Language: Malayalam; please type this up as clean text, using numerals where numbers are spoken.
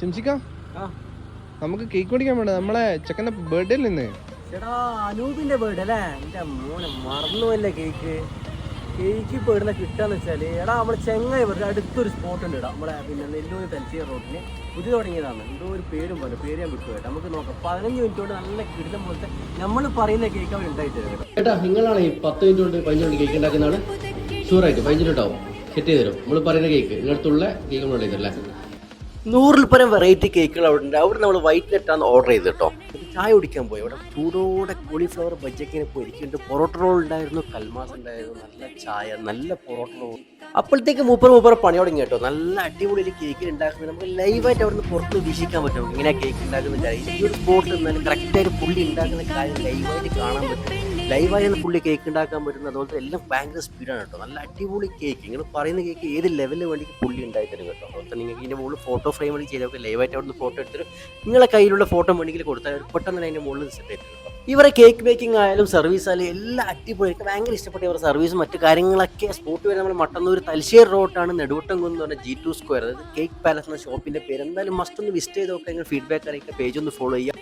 ശംസിക്ക, നമുക്ക് കേക്ക് മേടിക്കാൻ വേണ്ട നമ്മളെ ചെക്കൻ്റെ ബർത്ത്ഡേ നിന്ന്. ചേട്ടാ അനൂപിന്റെ ബർത്ത്ഡേ അല്ലേ? എന്റെ മോനെ മറന്നുവല്ലേ കേക്ക്. കേക്ക് ഇപ്പോൾ ഇടുന്ന കിട്ടാന്ന് വെച്ചാൽ എടാ നമ്മളെ ചെങ്ങായി വെറുതെ അടുത്തൊരു സ്പോട്ട് ഉണ്ട് ഇടാം നമ്മളെ പിന്നെ നെല്ലൂർ തലശ്ശേരി റോഡിന് പുതിയ തുടങ്ങിയതാണ്. എന്തോ ഒരു പേരും പോലെ പേര് ഞാൻ വിട്ടുപോയിട്ട് നമുക്ക് നോക്കാം. 15 മിനിറ്റ് കൊണ്ട് നല്ല കിടിലം പോലത്തെ നമ്മൾ പറയുന്ന കേക്ക് അവർ ഉണ്ടായി തരും. ചേട്ടാ നിങ്ങളാണ് ഈ 10 മിനിറ്റ് കൊണ്ട് 15 മിനിറ്റ് കേക്ക് ഉണ്ടാക്കുന്നതാണ്. ഷുവറായിട്ട് 15 മിനിറ്റ് ആവും സെറ്റ് ചെയ്ത് തരും. നമ്മൾ പറയുന്ന കേക്ക് നിങ്ങളടുത്തുള്ള കേക്ക് നമ്മൾ ഉണ്ടായിരുന്നല്ലേ. 100ൽ പരം വെറൈറ്റി കേക്കുകൾ അവിടെ ഉണ്ട്. അവിടെ നമ്മൾ വൈറ്റ് നെറ്റാണ് ഓർഡർ ചെയ്ത് കേട്ടോ. ചായ കുടിക്കാൻ പോയി. അവിടെ ചൂടോടെ കോളിഫ്ലവർ ബജ്ജൊക്കെ പൊരിക്കുന്നുണ്ട്. പൊറോട്ട റോൾ ഉണ്ടായിരുന്നു, കൽമാസ് ഉണ്ടായിരുന്നു, നല്ല ചായ, നല്ല പൊറോട്ട റോൾ. അപ്പോഴത്തേക്ക് മൂപ്പർ പണി തുടങ്ങി കേട്ടോ. നല്ല അടിപൊളി കേക്ക് ഉണ്ടാക്കുന്നത് നമുക്ക് ലൈവായിട്ട് അവിടെ നിന്ന് പുറത്ത് വീക്ഷിക്കാൻ പറ്റും. ഇങ്ങനെ കേക്ക് ഉണ്ടാക്കുന്നില്ല. ഈ ഒരു സ്പോട്ടിൽ നിന്നാലും കറക്റ്റായിട്ട് പുള്ളി ഉണ്ടാക്കുന്ന കാര്യം ലൈവായിട്ട് കാണാൻ പറ്റും. ലൈവായി പുള്ളി കേക്ക് ഉണ്ടാക്കാൻ പറ്റുന്നത്. അതുപോലെ എല്ലാം ഭയങ്കര സ്പീഡാണ് കേട്ടോ. നല്ല അടിപൊളി കേക്ക്. നിങ്ങൾ പറയുന്ന കേക്ക് ഏത് ലെവലിൽ വേണ്ടിക്ക് പുള്ളി ഉണ്ടായി തരും കേട്ടോ. അതുപോലെ നിങ്ങൾക്ക് ഇതിൻ്റെ മുകളിൽ ഫോട്ടോ ഫ്രെയിം വേണ്ടി ചെയ്തൊക്കെ ലൈവായിട്ട് അവിടെ നിന്ന് ഫോട്ടോ എടുത്തിട്ട് നിങ്ങളെ കയ്യിലുള്ള ഫോട്ടോ വേണമെങ്കിൽ കൊടുത്താൽ പെട്ടെന്ന് തന്നെ അതിൻ്റെ മുകളിൽ സെറ്റ് ചെയ്ത് കേട്ടോ. ഇവരെ കേക്ക് മേക്കിംഗ് ആയാലും സർവീസ് ആയാലും എല്ലാം അടിപൊളി. എനിക്ക് ഭയങ്കര ഇഷ്ടപ്പെട്ട ഇവരുടെ സർവീസും മറ്റു കാര്യങ്ങളൊക്കെ. സ്പോട്ട് വരെ നമ്മൾ മട്ടന്നൂർ തലശ്ശേരി റോഡാണ്, നെടുവട്ടംകുന്ന് എന്ന് പറഞ്ഞാൽ G2 സ്ക്വയർ. അതായത് കേക്ക് പാലസ് എന്ന ഷോപ്പിൻ്റെ പേര്. എന്തായാലും മസ്റ്റ് ഒന്ന് വിസിറ്റ് ചെയ്ത് നോക്കുക. ഫീഡ്ബാക്ക് അറിയിക്കുക. പേജ് ഒന്ന് ഫോളോ ചെയ്യുക.